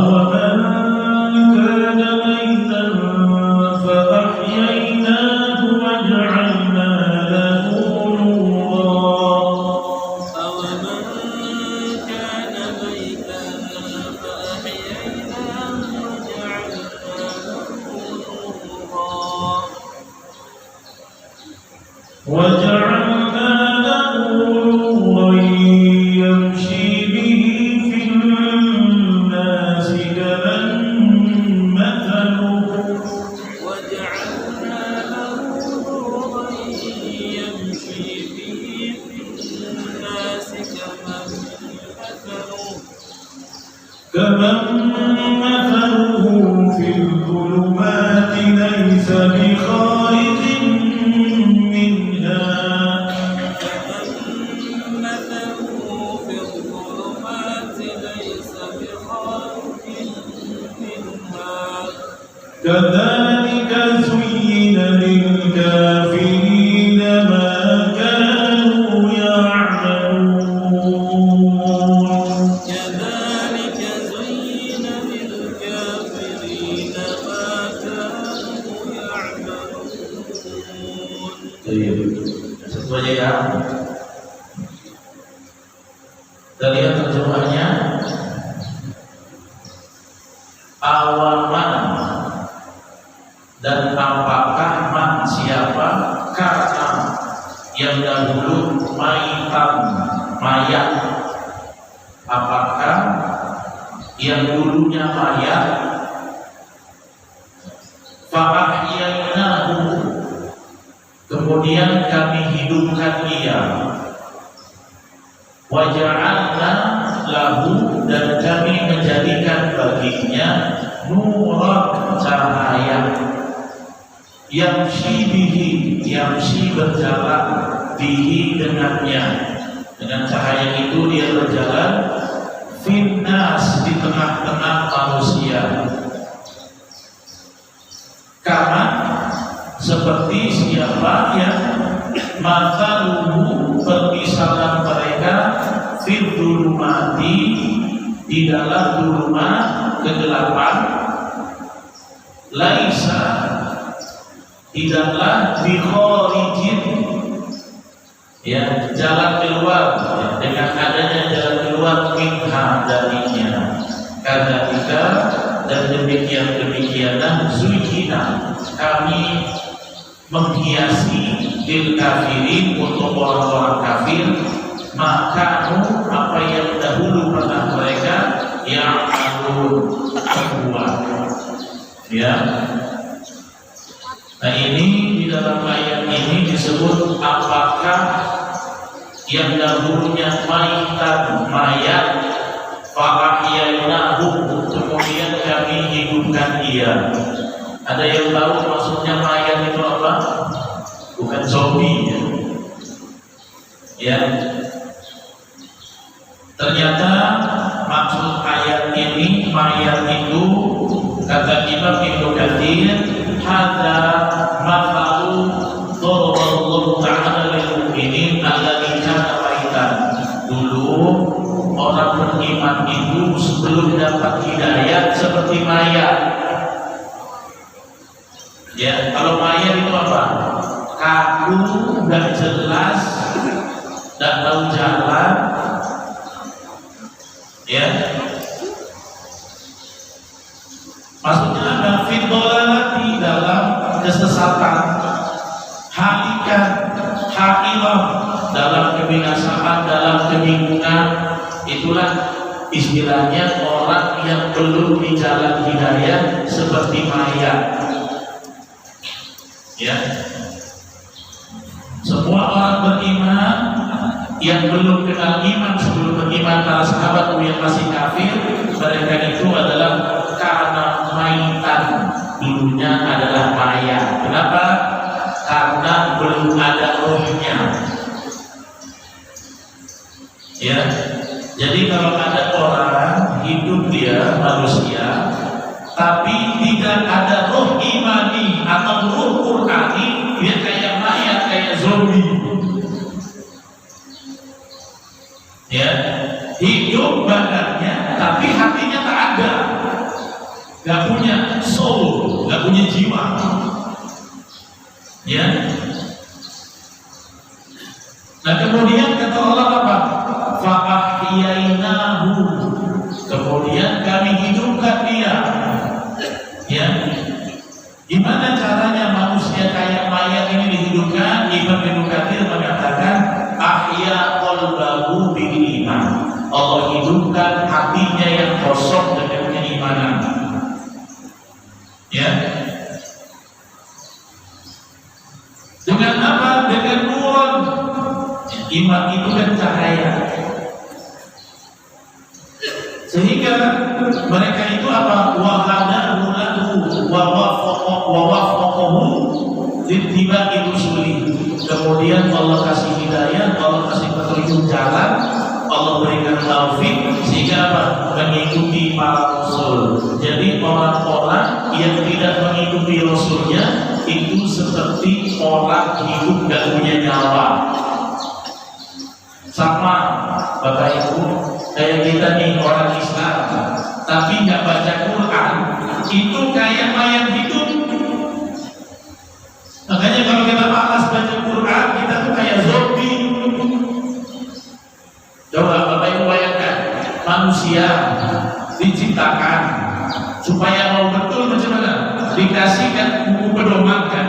أَوَمَنْ كَانَ مَيْتًا فَأَحْيَيْنَاهُ وَجَعَلْنَا لَهُ نُورًا أَوَمَنْ كَانَ مَيْتًا فَأَحْيَيْنَاهُ وَجَعَلْنَا لَهُ نُورًا يَمْشِي بِهِ فِي النَّاسِ كَمَنْ مثله في الظلمات ليس بخارج منها كذلك زين للكافرين ما كانوا يعملون كذلك زين للكافرين ما كانوا يعملون. Sesuai ya. Kita lihat terjemahnya. Awaman, dan apakah man siapa karena yang dahulu maitan mayat, apakah yang dulunya mayat fa'ahyainahu, kemudian kami hidupkan dia, waja'alna lahu, dan kami menjadikan baginya nuran, cahaya, yamshi bihi, yamshi berjalan, bihi dengannya, dengan cahaya itu dia berjalan, finnas, di tengah-tengah manusia, karena seperti siapa yang mathaluhu, permisalan mereka, fidzulumati, di dalam dulumat kegelapan, laisa, tidaklah bikharijin, ya, jalan keluar, ya, dengan adanya jalan keluar minha, darinya, kadzalika, dan demikian zuyyina, kami menghiasi lil kafirin, untuk orang-orang kafir, maka apa yang dahulu pernah mereka yang berbuat, ya. Nah, ini di dalam ayat ini disebut apakah yang dahulunya mayat fa'ahyainahu, kemudian kami hidupkan dia. Ada yang tahu maksudnya mayat itu apa? Bukan zombie, ya. Ternyata maksud ayat ini, mayat itu, kata Imam Ibnu Katsir, hadza mathalu daraballahu ta'ala lil mu'minin alladzi kana maitan. Dulu orang beriman itu sebelum dapat hidayah seperti mayat. Ya, kalau mayat itu apa? Kaku, nggak jelas, nggak tahu jalan, ya. Maksudnya ada fidolati, dalam kesesatan, halikan, hakilah, dalam kebinasaan, dalam kebingungan. Itulah istilahnya orang yang belum di jalan hidayah seperti mayat, ya. Semua orang beriman yang belum kenal iman sebelum beriman, para sahabat yang masih kafir, mereka itu adalah karena maitan, dulunya adalah mayat. Kenapa? Karena belum ada rohnya, ya. Jadi kalau ada orang hidup, dia manusia, tapi tidak ada roh imani atau roh Qur'ani, dia kayak mayat, kayak zombie, ya. Hidup badannya tapi hatinya tak ada. Ya. Nah kemudian kata Allah apa? Fa'ahyainahu. Kemudian kami hidupkan dia. Ya. Gimana caranya manusia kayak mayat ini dihidupkan? Ibnu Katsir mengatakan ahya qalbahu bil iman. Allah hidupkan hatinya yang kosong dengan keimanan. Ya. Dengan apa? Dengan nur. Iman itu kan cahaya. Sehingga mereka itu apa? Wahadahu lahu wa wafaqahu littiba'i rusuli. Kemudian Allah kasih hidayah, Allah kasih petunjuk jalan, Allah berikan taufik sehingga apa? Mengikuti para rasul. Jadi orang-orang yang tidak mengikuti rasulnya itu seperti orang hidup gak punya nyawa. Sama Bapak Ibu, kayak kita nih orang Islam tapi nggak baca Quran, itu kayak mayat hidup. Makanya kalau kita malas baca Quran, kita tuh kayak zombie. Coba Bapak Ibu bayangkan, manusia diciptakan supaya mau betul macam mana? Dikasihkan buku pedoman kan?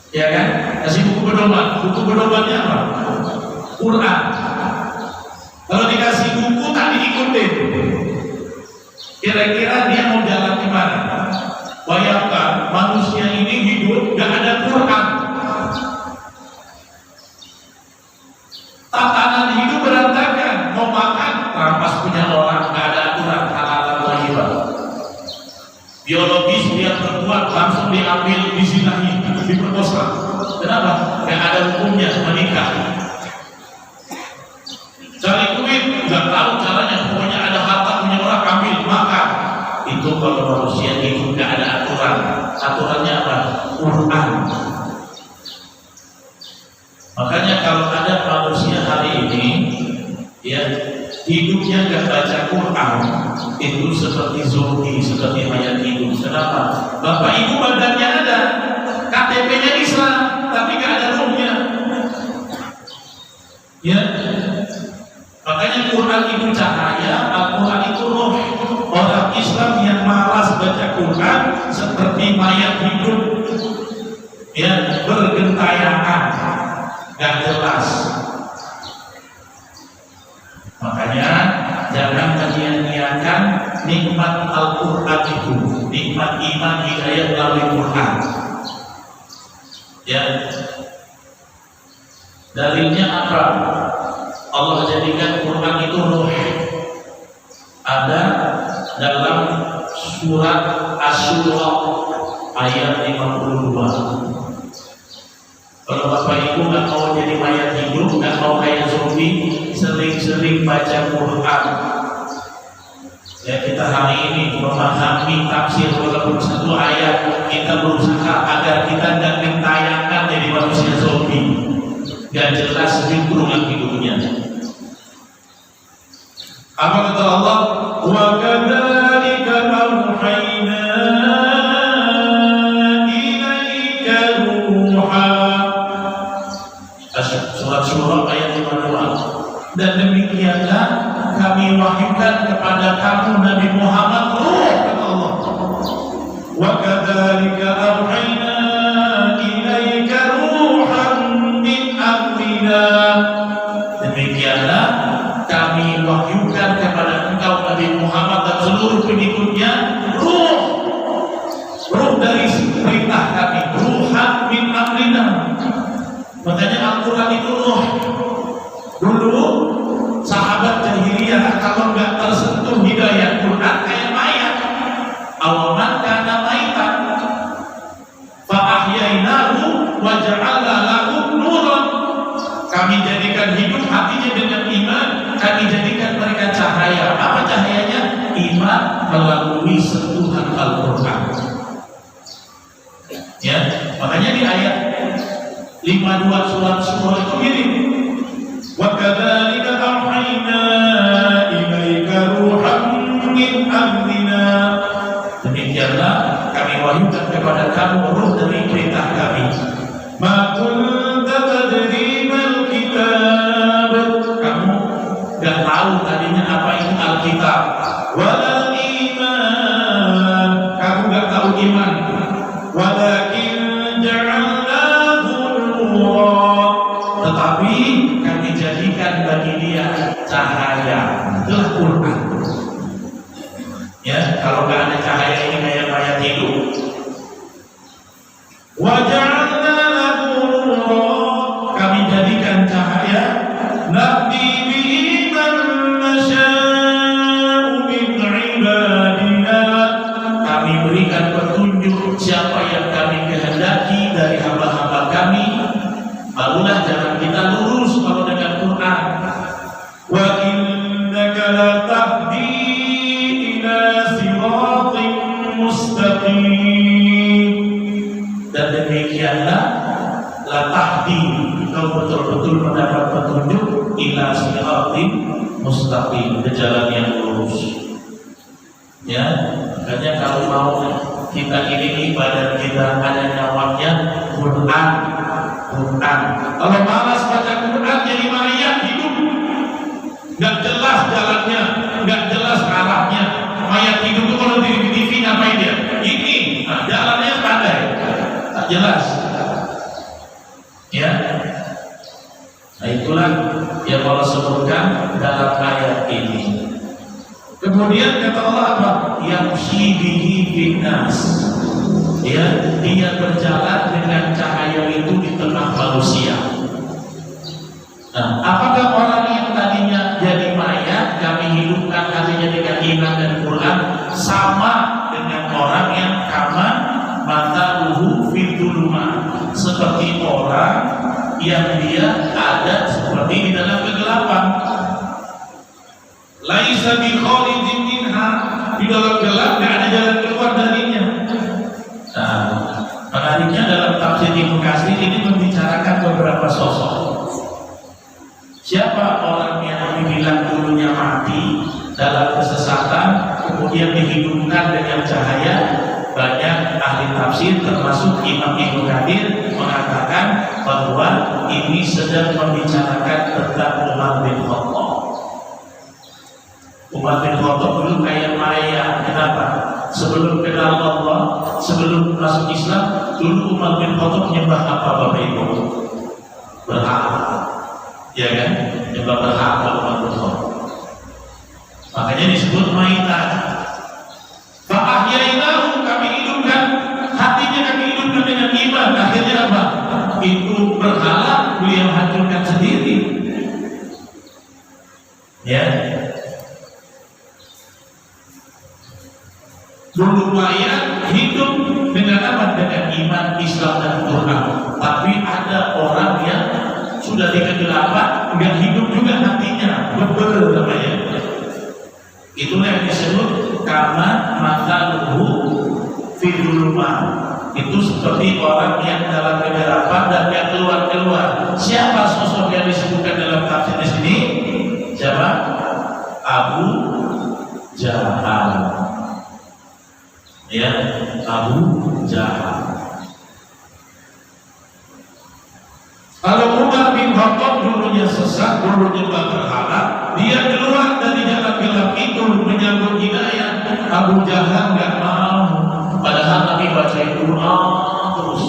Ya kan? Kasih buku pedoman. Buku pedomannya apa? Quran. Kalau dikasih buku tak diikutin, kira-kira dia mau jalan kemana? Bayangkan manusia ini hidup gak ada Quran. Tatanan hidup berantakan. Mau makan rampas punya orang, gak ada aturan halal atau thayyibah. Biologis dia perempuan langsung diambil, dizinahi, diperkosa. Kenapa? Gak ada hukumnya menikah. Cari duit, nggak tahu caranya, pokoknya ada harta punya orang ambil makan. Itu kalau manusia itu nggak ada aturan. Aturannya apa? Quran. Makanya kalau ada manusia hari ini, ya hidupnya nggak baca Quran, itu seperti zombie, seperti mayat hidup. Kenapa? Bapak Ibu badannya ada, KTP-nya Islam, tapi nggak ada ruhnya. Ya. Makanya Quran itu cahaya, Al-Quran itu roh. Orang Islam yang malas baca Quran seperti mayat hidup, ya bergentayangan, gak jelas. Makanya jangan menyia-nyiakan nikmat Al-Quran itu, nikmat iman hidayah melalui Quran. Ya, dalilnya apa? Allah jadikan Quran itu ruh. Ada dalam surat Asy-Syura ayat 52. Kalau Bapak Ibu nggak mau jadi mayat hidup, nggak mau kayak zombie, sering-sering baca Quran. Ya kita hari ini memahami tafsir walaupun satu ayat, kita berusaha agar kita nggak ditayangkan jadi manusia zombie. Gak jelas hubungan hidupnya. Apa kata Allah? Wa kadzalika auhayna ilaika ruha. Surat Syura ayat 52. Dan demikianlah kami wahyukan kepada kamu Nabi Muhammad ruh, kata Allah. Wa kadzalika auhayna ilaika ruhan min amrina. Demikianlah kami wahyukan kepada engkau Nabi Muhammad dan seluruh pengikutnya ruh dari perintah kami, ruhan min amrina. Makanya Al-Quran itu ruh. Dulu sahabat jahiliyah kalau nggak tersentuh hidayah Quran kayak mayat. Awaman kana maitan fa ahyainahu wa ja'alna lahu nuran. Kami jadikan hidup hatinya dengan iman, kami jadikan mereka cahaya. Apa cahayanya? Iman melalui sentuhan Al-Quran. Ya, makanya di ayat 52 surat Syura itu mirip. Wa kadzalika auhayna ilaika ruhan min amrina. Demikianlah kami wahyukan kepada kamu ruh dari perintah kami. tahu tadinya apa itu Alkitab. Walal iman, kamu nggak tahu iman. Walakin ja'alnahu nura, tetapi kami jadikan bagi dia cahaya. Itulah Quran. Ya, kalau nggak ada cahaya ini kayak mayat hidup. Waja'alna lahu nura, kami jadikan cahaya. Nahdi bihi man nasya'u min ibadina, kami berikan petunjuk siapa yang kami kehendaki dari hamba-hamba kami. Barulah jalan kita lurus kalau dengan Quran. Wa innaka la tahdi ila siratin mustaqim, dan demikianlah la tahdi, kau betul-betul mendapat petunjuk ila siratin mustaqim, ke jalan yang lurus. Ya, makanya kalau mau kita ini ibadah kita ada nyawanya Quran. Kalau malas baca Quran jadi mayat hidup, nggak jelas jalannya, nggak jelas arahnya. Mayat hidup itu kalau di TV ngapain dia? Ini, nah, jalannya pandai, tak jelas. Ya, nah itulah yang Allah sebutkan dalam ayat ini. Kemudian kata Allah apa? Yamshi bihi binnas. Ya, dia berjalan dengan cahaya itu di tengah manusia. Nah, apakah orang yang tadinya jadi mayat kami hidupkan hatinya dengan iman dan Quran sama dengan orang yang kama mataluhu fid dhulumat, seperti orang yang dia ada seperti di dalam kegelapan. Laisa bi kharijin minha, di dalam gelap tidak ada jalan keluar darinya. Nah, menariknya dalam tafsir Ibnu Katsir ini membicarakan beberapa sosok. Siapa orang yang dibilang dulunya mati dalam kesesatan kemudian dihidupkan dengan cahaya? Banyak ahli tafsir termasuk Imam Ibnu Katsir mengatakan bahwa ini sedang membicarakan tentang Umar bin Khattab. Umar bin Khattab dulu kayak mayat. Kenapa? Sebelum kenal Allah, sebelum masuk Islam, dulu Umar bin Khattab menyembah apa Bapak Ibu? Berhala. Ya kan? Menyembah berhala Umar bin Khattab. Makanya disebut maitan. Fa'ahyainahu, kami hidupkan hatinya, kami hidupkan dengan iman. Akhirnya apa? Itu berhala beliau hancurkan sendiri. Ya. Dulu mayat hidup dengan apa? Dengan iman, Islam dan Quran. Tapi ada orang yang sudah di kegelapan, nggak hidup juga hatinya, berbeda namanya. Itulah yang disebut karena mataluhu fid dhulumat. Itu seperti orang yang dalam kegelapan dan yang keluar. Siapa sosok yang disebutkan dalam tafsir di sini? Siapa? Abu Jahal. Ya, Abu Jahal. Kalau Umar bin Khattab dulunya sesat, dulunya berhala, dia keluar dari jalan gelap itu menyambut hidayah. Abu Jahal nggak mau, padahal Nabi baca Quran terus.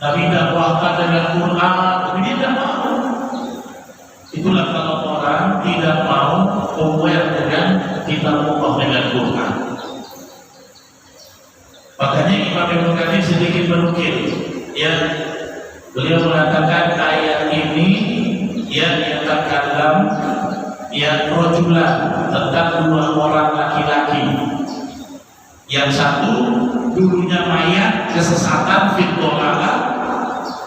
Nabi dakwahkan dengan Quran, tapi dia tidak mau. Itulah kalau orang tidak mau aware dengan kitab Allah dengan Quran. Makanya Imam Ibnu Katsir sedikit menukil, ya, beliau mengatakan ayat ini yang terkandang yang rojulan tentang dua orang laki-laki. Yang satu dulunya mayat kesesatan fitnah,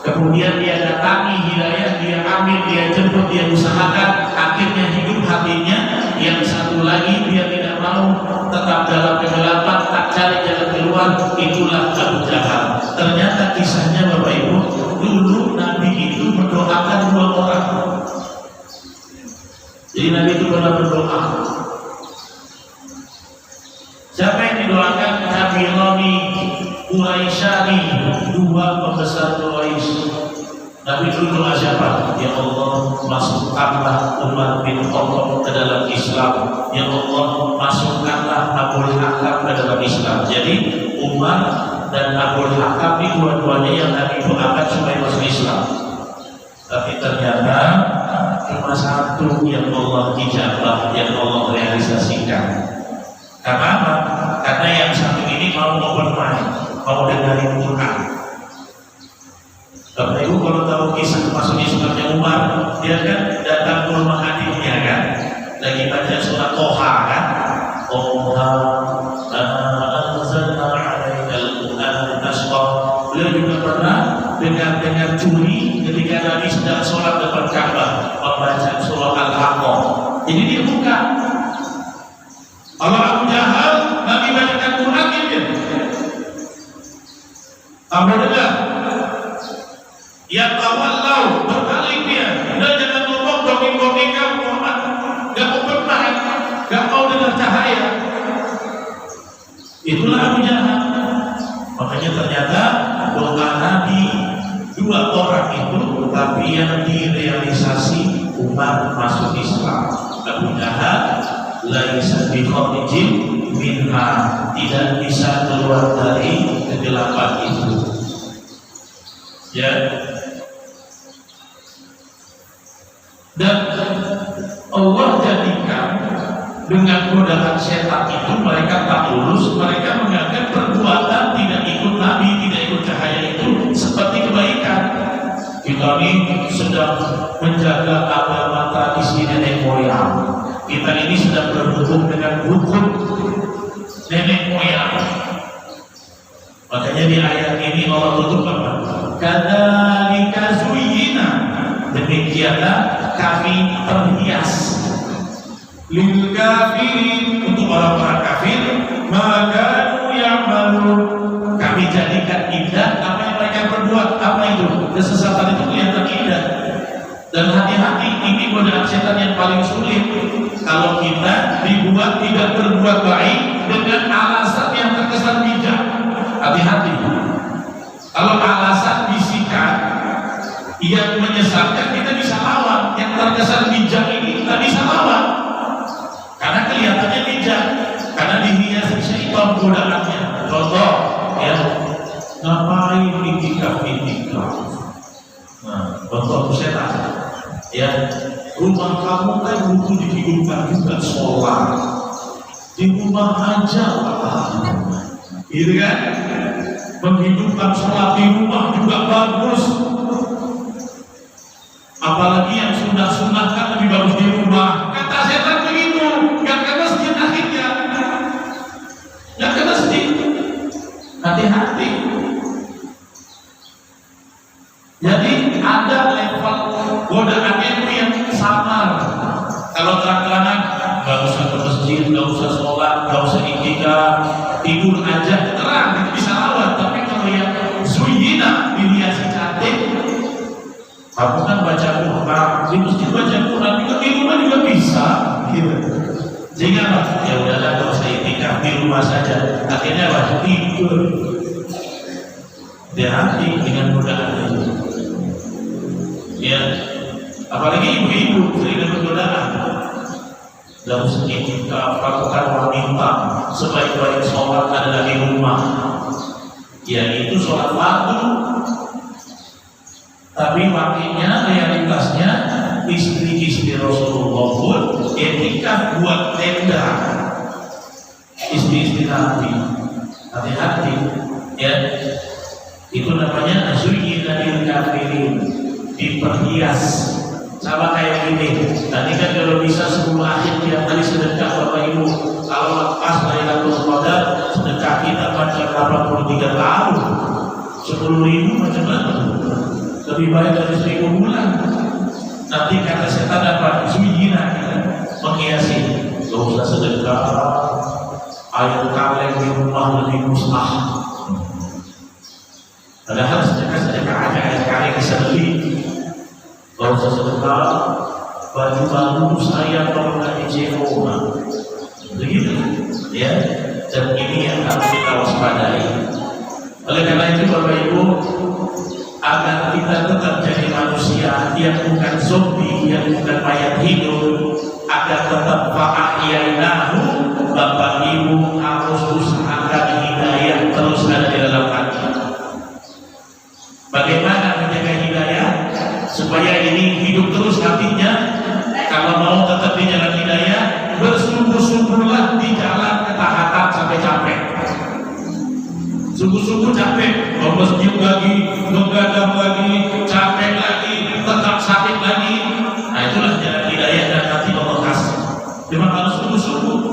kemudian dia datangi hidayah, dia ambil, dia jemput, dia usahakan, akhirnya hidup hatinya. Yang satu lagi dia tidak mau, tetap dalam kegelapan, tak cari jalan keluar. Itulah Abu Jahal. Ternyata kisahnya Bapak Ibu, dulu Nabi itu mendoakan dua orang. Jadi Nabi itu pernah berdoa. Siapa yang didoakan? Nabi Quraisyani, dua pembesar Quraisy. Nabi dulu doa siapa? Ya Allah, masukkanlah Umar bin Khattab ke dalam Islam. Ya Allah, masukkanlah Abu Hakam ke dalam Islam. Jadi Umar dan Abu Hakam ini dua-duanya yang Nabi doakan supaya masuk Islam. Tapi ternyata cuma satu yang Allah ijabah, yang Allah realisasikan. Karena apa? Karena yang satu ini mau bermain, mau dengarin Quran. Bapak Ibu kalau tahu kisah masuk Islamnya Umar, dia kan datang ke rumah adiknya kan, lagi baca surat Toha kan, Toha, anzalna alaikal Qur'an tasqa. Beliau juga pernah dengar curi ketika Nabi sedang sholat depan Ka'bah membaca surah Al-Haqqah. Jadi dia buka. Kalau Abu Jahal Nabi bacakan Quran dia. Kamu dengar? Ya tawallau, berbalik dia. Dan jangan ngomong dongeng-dongeng kamu Muhammad. Gak mau bermain, gak mau dengar cahaya. Itulah Abu Jahal. Makanya ternyata doa Nabi dua orang itu, tapi yang direalisasi Umar masuk Islam. Abu Jahal laisa bi kharijin minha, tidak bisa keluar dari kegelapan itu. Ya. Dan Allah jadikan dengan godaan setan itu mereka tak lulus, mereka menganggap perbuatan tidak ikut Nabi, tidak ikut cahaya itu seperti kebaikan. Kita ini sedang menjaga agama tradisi nenek moyang. Kita ini sedang berhukum dengan hukum nenek moyang. Makanya di ayat ini Allah tutup apa? Kadzalika zuyyina, demikianlah kami perhias lil kafirin, untuk orang-orang kafir, maka ya'malun, kami jadikan indah apa yang mereka berbuat. Apa itu? Kesesatan itu kelihatan indah. Dan hati-hati, ini godaan setan yang paling sulit. Kalau kita dibuat tidak berbuat baik dengan alasan yang terkesan bijak, hati-hati. Kalau alasan bisikan yang menyesatkan, kita bisa lawan. Yang terkesan bijak ini kita bisa lawan, karena kelihatannya bijak, karena dihiasi syaitan godaannya. Contoh, ya, ngapain itikaf? Nah, contoh setan. Ya, rumah kamu kan butuh dihidupkan juga sholat. Di rumah aja gitu kan? Menghidupkan sholat di rumah juga bagus. Apalagi yang sunah-sunah kan lebih bagus di rumah. Kata setan begitu, gak ke masjid akhirnya. Gak ke masjid. Hati-hati. Jadi ada level godaannya itu yang samar. Kalau terang-terangan, gak usah ke masjid, gak usah sholat, gak usah iktikaf, tidur aja, terang, itu bisa lawan. Tapi kalau yang zuyyina, dihiasi cantik, kamu kan baca Quran, di masjid baca Quran juga, di rumah juga bisa, gitu. Sehingga ya udahlah, gak usah iktikaf, di rumah saja. Akhirnya apa? Tidur. Hati-hati dengan godaan itu. Ya, apalagi ibu-ibu sering dapat godaan. Gak usah iktikaf, lakukan wanita, sebaik-baik sholat adalah di rumah. Ya itu sholat fardu. Tapi wakilnya, realitasnya, istri-istri Rasulullah pun iktikaf buat tenda. Istri-istri Nabi, hati-hati, ya. Itu namanya zuyyina lil kafirin, diperhias. Sama kayak gini. Tadi kan kalau bisa 10 akhir tiap kali sedekah Bapak Ibu. Kalau lepas Lailatul Qadar, sedekah kita macam 83 tahun. 10.000 macam mana? Lebih baik dari 1.000 bulan. Nanti kata setan apa? Zuyyina, menghiasi. Gak usah sedekah, ayat kaleng di rumah lebih musnah. Padahal sedekah aja, ayat kaleng bisa beli. Gak usah sedekah, baju baru saya kalau nggak dicewa. Begitu, ya. Dan ini yang harus kita waspadai. Oleh karena itu Bapak Ibu, agar kita tetap jadi manusia yang bukan zombie, yang bukan mayat hidup, agar tetap fa'ahyainahu. Bapak Ibu harus usahakan hidayah terus ada di dalam hati. Bagaimana menjaga hidayah supaya ini hidup terus hatinya? Kalau mau tetap di jalan hidayah, bersungguh-sungguhlah di jalan ketaatan sampai capek. Sungguh-sungguh capek, mau masjid lagi, begadang lagi, capek lagi, tetap sakit lagi. Nah itulah jalan hidayah dan nanti Allah kasih. Memang harus sungguh-sungguh.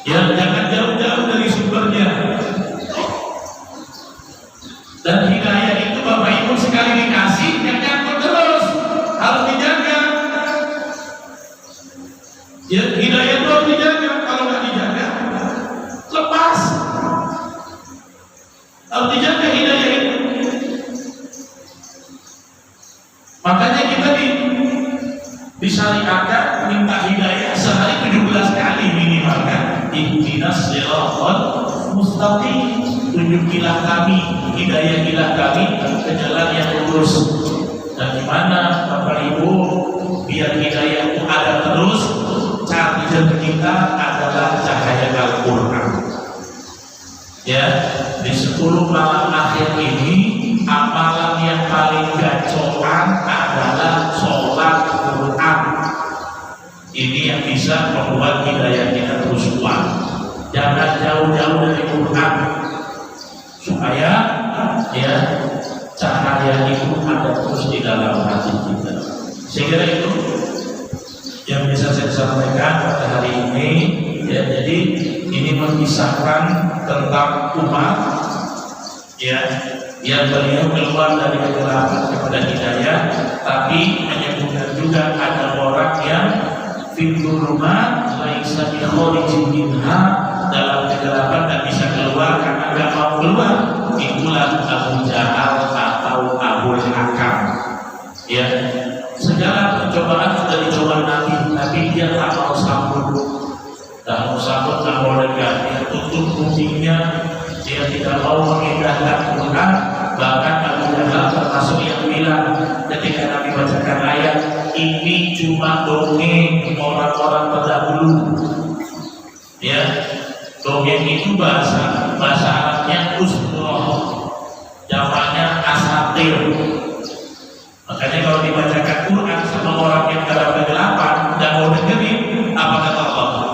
Ya jangan jauh-jauh dari sumbernya. Dan hidayah itu Bapak Ibu sekali dikasih, yang nyangkut terus, harus dijaga. Ya hidayah itu harus dijaga. Kalau nggak dijaga, lepas. Harus dijaga hidayah itu. Makanya kita disyariatkan minta hidayah sehari 17 kali minimal kan. Ihdinas siratal mustaqim, tunjukilah kami, hidayahilah kami ke jalan yang lurus. Dan dimana Bapak Ibu biar hidayah itu ada terus, charger kita adalah cahaya Al-Quran. Ya, di 10 malam akhir ini amalan yang paling gacoran adalah sholat Quran. Ini yang bisa membuat hidayah kita terus kuat. Jangan jauh-jauh dari Quran supaya ya cahaya itu ada terus di dalam hati kita. Sehingga itu yang bisa saya sampaikan pada hari ini. Ya, jadi ini mengisahkan tentang umat ya yang beliau keluar dari kegelapan kepada hidayah, tapi menyebutkan juga ada orang yang fitulumat laisa bi kharijin minha, dalam kegelapan tak bisa keluar karena nggak mau keluar. Itulah Abu Jahal atau Abu Hakam. Ya, segala pencobaan sudah dicoba Nabi, tapi dia tak mau sambut. Tak mau sambut, tak mau dekat. Dia tutup kupingnya, dia tidak mau mengindahkan Quran. Bahkan Abu Jahal termasuk yang bilang ketika Nabi bacakan ayat ini cuma dongeng orang-orang terdahulu. Ya, dongeng itu bahasa Arabnya usroh, jamaknya asatir. Makanya kalau dibacakan Quran sama orang yang dalam kegelapan dan mau dengerin, apa kata Allah?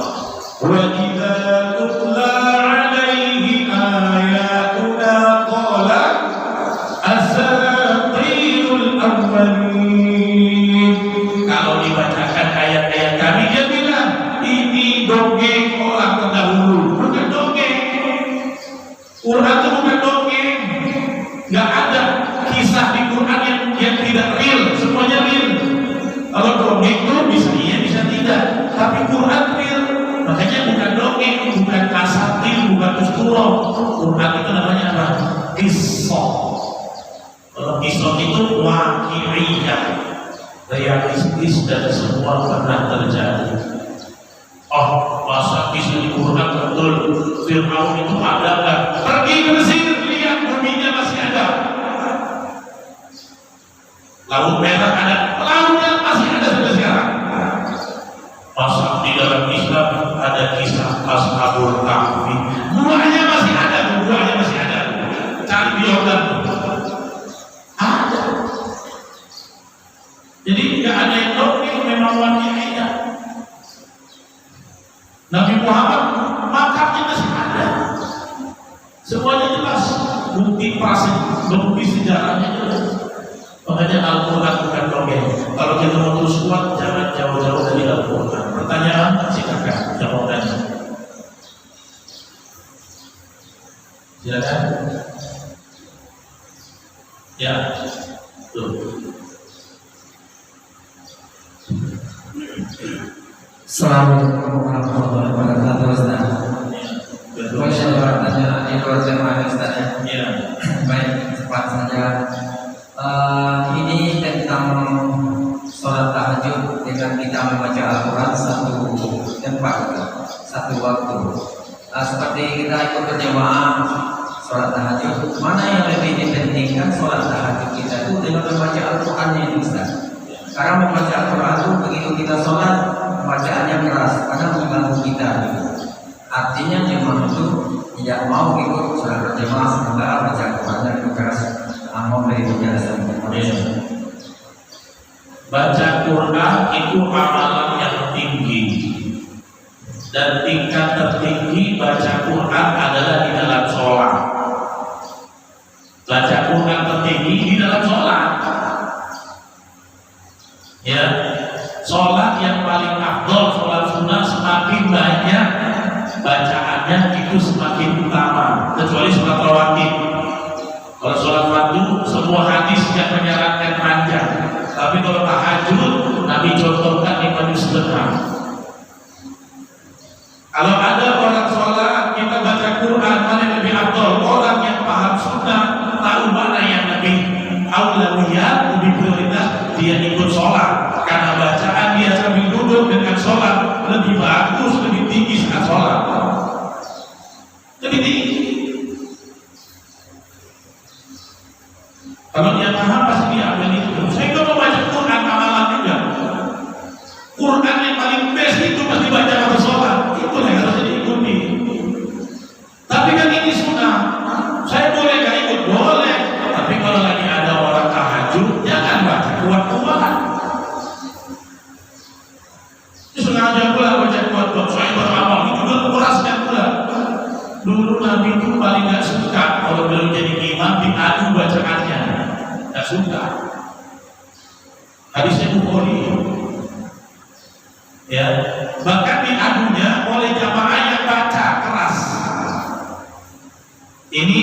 Wa idza tutla 'alaihi ayatuna qala asatirul awwalin. Kalau dibacakan ayat-ayat kami, dia bilang ini dongeng orang terdahulu, bukan dongeng. Quran itu bukan dongeng. Nggak ada kisah di Quran yang tidak real, semuanya real. Kalau dongeng itu bisa iya, bisa tidak, tapi Quran real. Makanya bukan dongeng, bukan asatir, bukan usturah. Quran itu namanya apa? Qissah. Kalau qissah itu waqi'iyah, realistis dan semua pernah terjadi. Oh, masa kisah di Quran betul Fir'aun itu ada nggak? Pergi ke Mesir, lihat buminya masih ada. Laut Merah ada, lautnya masih ada sampai sekarang. Masa di dalam Islam ada kisah Ashabul Kahfi, buahnya masih ada, buahnya masih ada. Cari di Yordan ada. Jadi nggak ada yang dongeng, memang waqi'iyah. Nabi Muhammad makamnya masih ada, semuanya jelas, bukti sejarahnya jelas. Makanya Al-Quran bukan dongeng. Kalau kita mau terus kuat, jangan jauh-jauh dari Al-Quran. Pertanyaan, silakan jawabannya. Silakan. Ya, tuh. Assalamualaikum warahmatullahi wabarakatuh, Ustaz. Saya bertanya di luar tema Ustaz ya. Ya. Baik, cepat saja. Ini tentang sholat tahajud dengan kita membaca Al-Quran satu tempat, satu waktu. Seperti kita ikut berjamaah sholat tahajud, mana yang lebih dipentingkan sholat Qurannya ini Ustaz. Karena membaca Al-Quran itu begitu kita sholat bacaannya keras, karena mengganggu kita. Artinya memang itu tidak mau ikut sholat berjamaah sementara baca Al-Qurannya itu keras, mau dari penjelasan. Baca Quran itu amalan yang tinggi, dan tingkat tertinggi baca Quran adalah di dalam sholat. Baca Quran tertinggi di dalam sholat. Ya, sholat yang paling afdol, sholat sunnah, semakin banyak bacaannya itu semakin utama, kecuali sholat rawatib. Kalau sholat fardu, semua hadis yang menyarankan panjang. Tapi kalau tahajud, Nabi contohkan 5 juz setengah. Kalau ada orang sholat, kita baca Quran, mana yang lebih afdol? Orang yang paham sunnah, tahu mana yang lebih aulawiyat, lebih prioritas, dia ikut sholat. Karena bacaan dia sambil duduk dengan sholat lebih bagus, lebih tinggi saat sholat. Lebih tinggi. Kalau dia paham pasti dia ambil itu. Saya nggak mau baca Quran amalan juga. Quran yang paling best itu pasti baca pada sholat. Itu yang harus diikuti. Tapi kan ini sunnah. Saya boleh nggak ikut? Boleh. Tapi kalau lagi ada orang tahajud, jangan baca kuat-kuat. Sengaja pula baca kuat-kuat. Saya beramal itu berkuraskan pula. Dulu Nabi itu paling nggak suka kalau beliau jadi imam diadu bacaannya. Nggak suka. Hadisnya Bukhari. Ya, bahkan diadunya oleh jamaah yang baca keras. Ini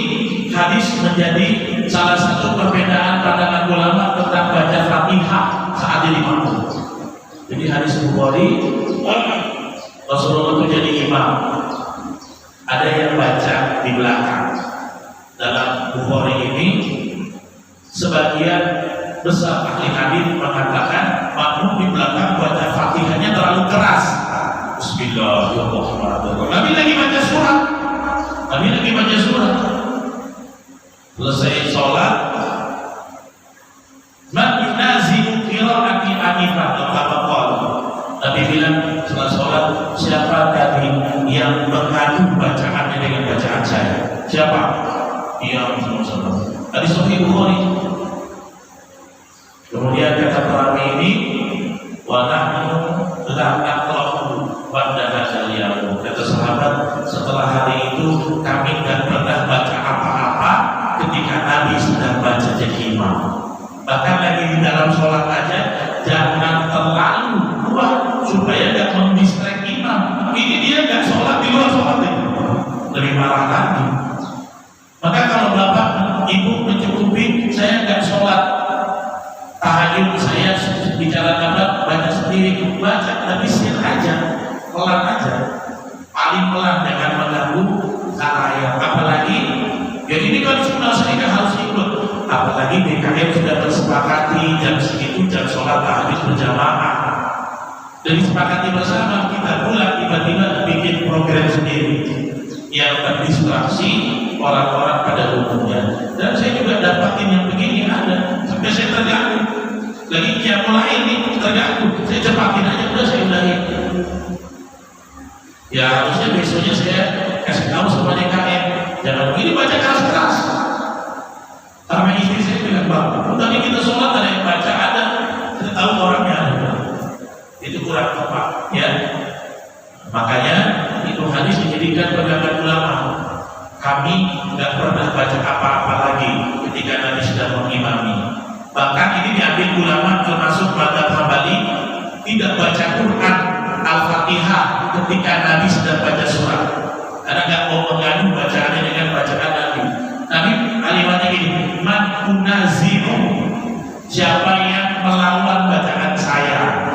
hadis menjadi salah satu perbedaan pandangan ulama tentang baca Fatihah saat jadi makmum. Jadi hadis Bukhari, Rasulullah itu jadi imam. Ada yang baca di belakang. Dalam Bukhari ini, sebagian besar ahli hadis mengatakan makmum di belakang baca Fatihahnya terlalu keras. Bismillahirrahmanirrahim. Nabi lagi baca surat. Selesai sholat, man yunazi'u qira'ati anifah atau Nabi bilang setelah sholat, siapa tadi yang mengadu bacaannya dengan bacaan saya? Siapa? Iya, Rasulullah. Tadi Sahih Bukhari. Kemudian kata perawi ini, wa nahnu la naqra'u ba'da hadzal yaum. Kata sahabat, setelah hari itu kami tidak pernah baca apa-apa ketika Nabi sedang baca jadi imam. Bahkan lagi di dalam sholat aja jangan terlalu kuat supaya tidak mendistract imam. Ini dia nggak sholat di luar sholat itu, lebih marah lagi. Maka kalau bapak ibu mencukupi, saya nggak sholat tahajud, saya bicara kabar baca sendiri, baca tapi sir aja, pelan aja, paling pelan, jangan mengganggu karya. Apalagi ya ini kan sunnah, saya nggak harus ikut. Apalagi BKM sudah bersepakati jam segitu jam sholat tahajud berjamaah. Dan disepakati bersama, kita pula tiba-tiba bikin program sendiri yang berdistraksi orang-orang pada umumnya. Dan saya juga dapatin yang begini ada, sampai saya terganggu. Lagi yang mulai ini terganggu, saya cepatin aja, udah saya udahin. Ya harusnya besoknya saya kasih tahu sama DKM, jangan begini baca keras-keras. Sama istri saya bilang, Bang, tadi kita sholat ada yang baca, ada, kita tahu orangnya ada. Itu kurang tepat, ya. Makanya itu hadis dijadikan pegangan ulama. Kami nggak pernah baca apa-apa lagi ketika Nabi sedang mengimami. Bahkan ini diambil ulama termasuk madzhab Hambali, tidak baca Quran Al-Fatihah ketika Nabi sedang baca surat, karena nggak mau mengadu bacaannya dengan bacaan Nabi. Nabi kalimatnya gini, man unazimu, siapa yang melawan bacaan saya,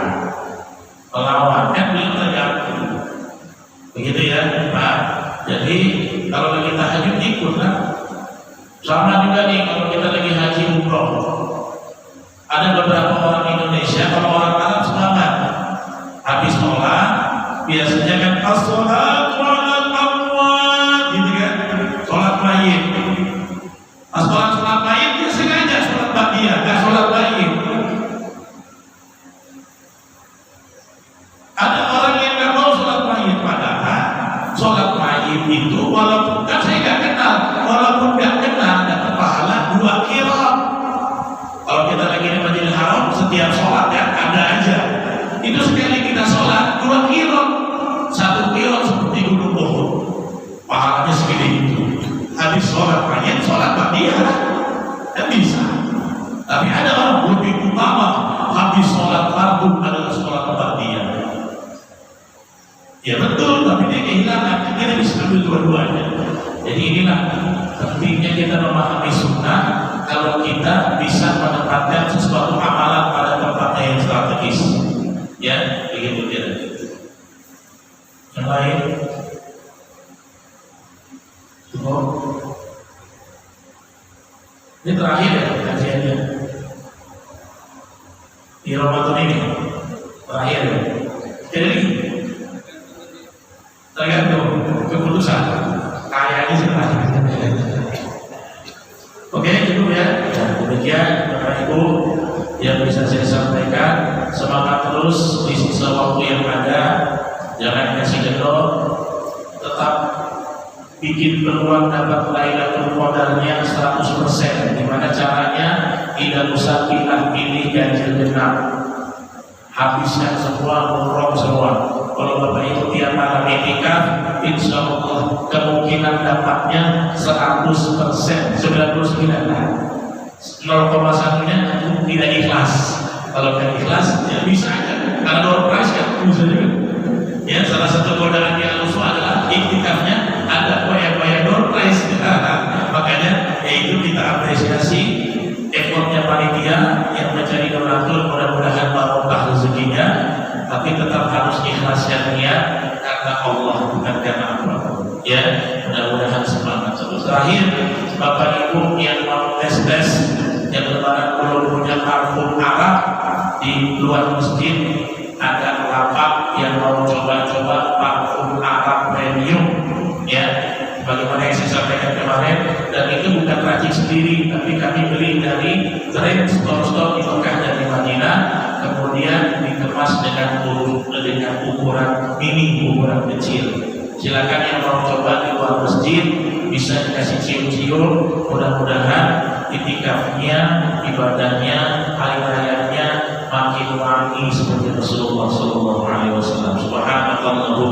melawan, kan belum terganggu. Begitu ya, Pak. Jadi kalau lagi tahajud ikut lah. Sama juga nih kalau kita lagi haji umroh. Ada beberapa orang Indonesia, kalau orang Arab semangat. Habis sholat, biasanya kan as-sholatu 'alal amwat, gitu kan? Sholat mayit. Sholat mayit dia sengaja sholat baqiyah, nggak sholat mayit. kita bisa ambil dua-duanya. Jadi inilah pentingnya kita memahami sunnah kalau kita bisa menempatkan sesuatu amalan pada tempatnya yang strategis. Ya, begitu kira. Yang lain, cukup. Ini terakhir ya kajiannya di Ramadan ini, terakhir ya. Jadi tergantung keputusan. Kayaknya sih terakhir. Oke, cukup ya. Demikian Bapak Ibu yang bisa saya sampaikan. Semangat terus di sisa waktu yang ada. Jangan kasih kendor. Tetap bikin peluang dapat Lailatul Qadarnya 100%. Gimana caranya? Tidak usah pilih ganjil genap. Habiskan semua, murong semua. Kalau Bapak Ibu tiap malam itikaf, insya Allah kemungkinan dapatnya 100%, 99 lah. 0,1-nya tidak ikhlas. Kalau tidak ikhlas, ya bisa aja. Karena door price kan bisa juga. Ya, salah satu godaan yang harus adalah iktikafnya ada bayar door price. Makanya yaitu kita apresiasi effortnya panitia yang mencari donatur, mudah-mudahan barokah rezekinya, tapi tetap harus ikhlaskan niat karena Allah, bukan karena apa. Ya, mudah-mudahan semangat terus. Terakhir, Bapak Ibu yang mau tes yang lebaran belum punya parfum Arab di luar masjid, ada lapak yang mau coba-coba parfum Arab premium. Ya, bagaimana yang saya sampaikan kemarin, dan itu bukan racik sendiri, tapi kami beli dari trade store-store di Mekah dan di Madinah, kemudian dikemas dengan ukuran mini, ukuran kecil. Silakan yang mau coba di luar masjid bisa dikasih cium-cium, mudah-mudahan itikafnya, ibadahnya, hari rayanya makin wangi seperti Rasulullah SAW. Subhanallah.